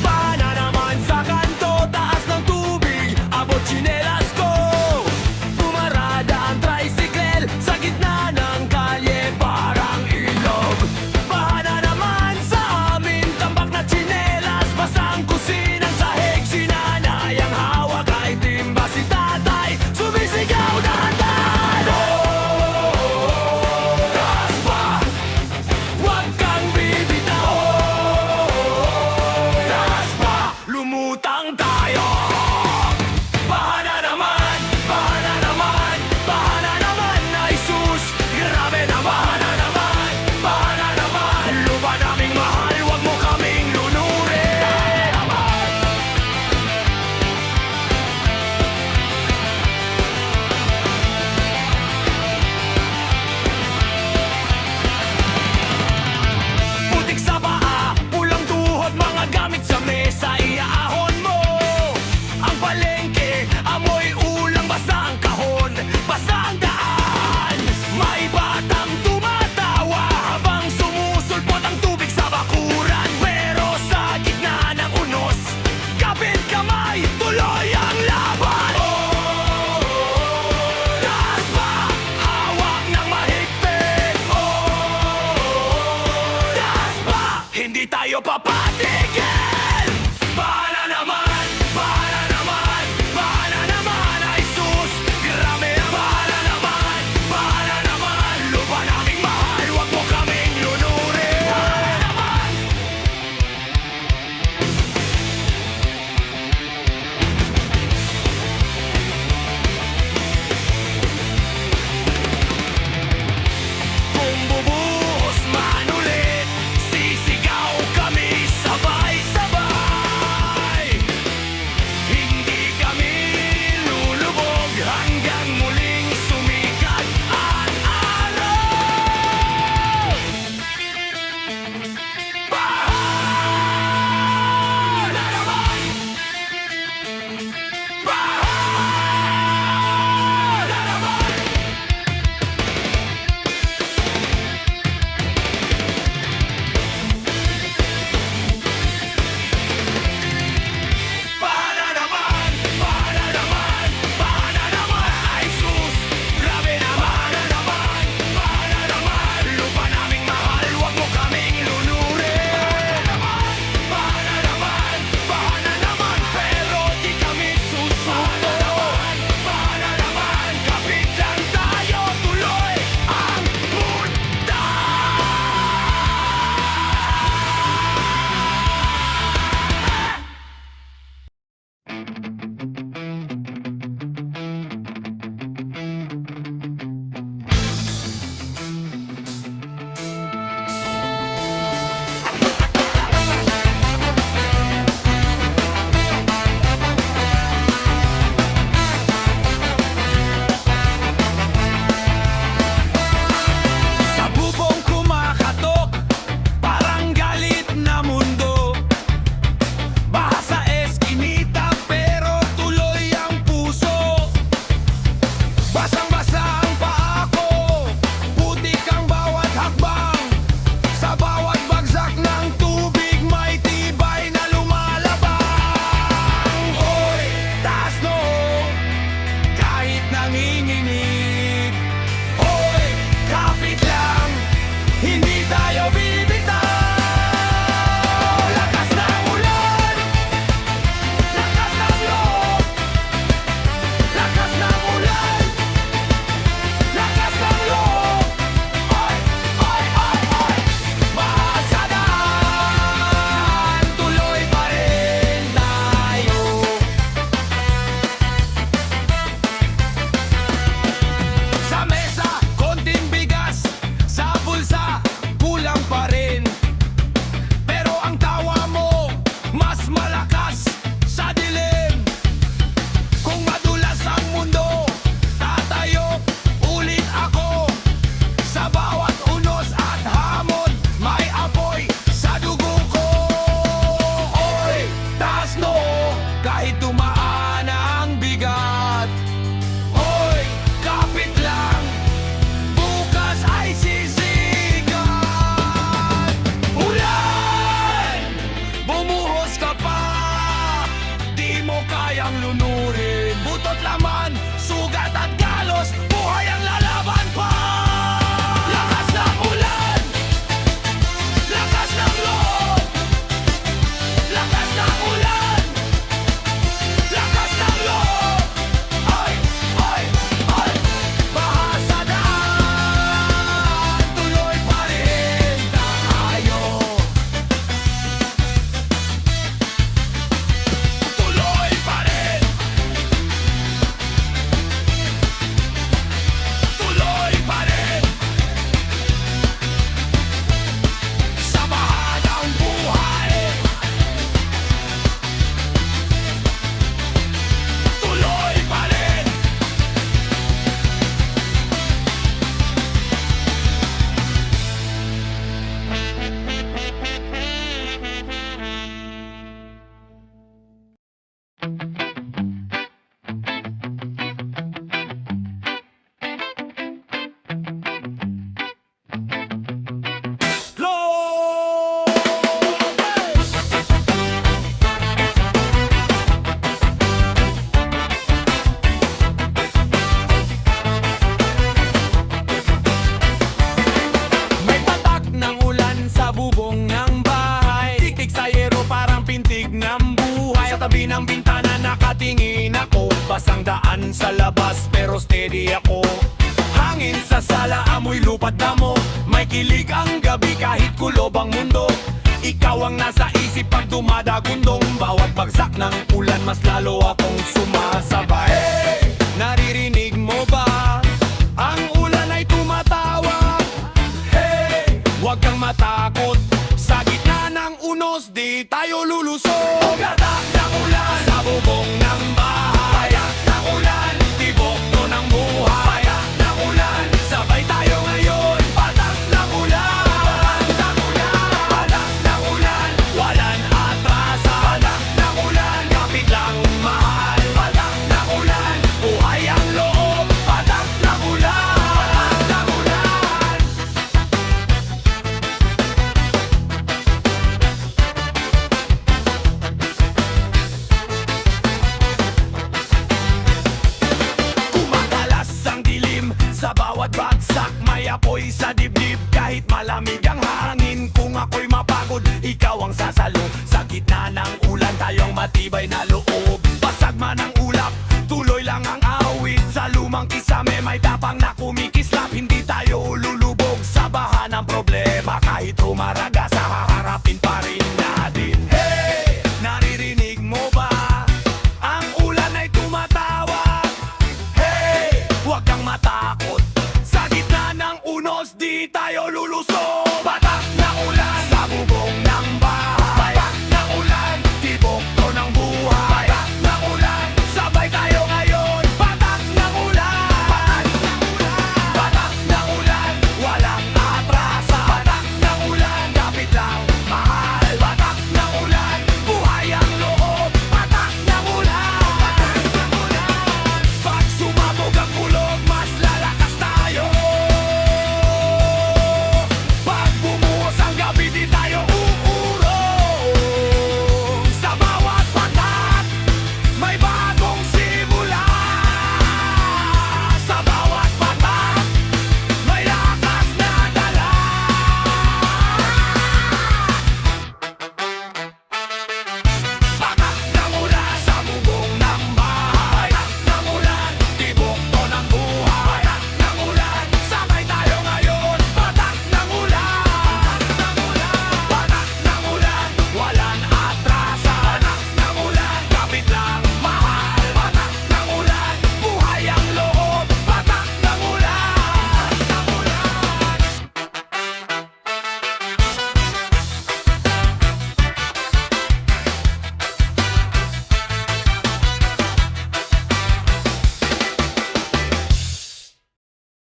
Pana naman sa kanto, taas ng tubig, abot tsinelas ko. ang lunurin. Butot laman, sugat at galos, buhay ang lalaban pa. Lakas ng ulan, lakas ng loob. Lakas ng ulan, lakas ng loob. Ay, ay, ay. Baha sa daan, tuloy pa rin tayo. Tuloy pa rin. Tuloy pa rin. Sa baha ng buhay. Tuloy pa rin. May patak ng ulan sa bubong ng bahay. Tiktik sa yero parang pintig ng buhay. Sa tabi ng bintana nakatingin ako. Basang daan sa labas pero steady ako. Hangin sa sala, amoy lupa't damo. May kilig ang gabi kahit kulob ang mundo. Ikaw ang nasa isip pag dumadagundong. Bawat bagsak ng ulan mas lalo akong sumasabay. Naririnig mo ba? Ang ulan ay tumatawag. Hey, huwag kang matakot. Sa gitna ng unos, di tayo lulusog. Patak ng ulan sa bubong ng bahay. Patak ng ulan, tibok to ng buhay. Patak ng ulan, sabay tayo ngayon. Patak ng ulan, patak ng ulan, patak ng ulan, walang atrasa. Patak ng ulan, kapit lang mahal. Patak ng ulan, buhay ang loob. Patak ng ulan, patak ng ulan. Kumakalas ang dilim sa bawat bagsak. May apoy sa dibdib kahit malamig ang hangin. Kung ako'y mapagod, ikaw ang sasalo. Sa gitna ng ulan, tayo ang matibay na loob. Basag man ang ulap, tuloy lang ang awit. Sa lumang kisame, may tapang na kumikislap. Hindi tayo lulubog sa baha ng problema kahit rumaragas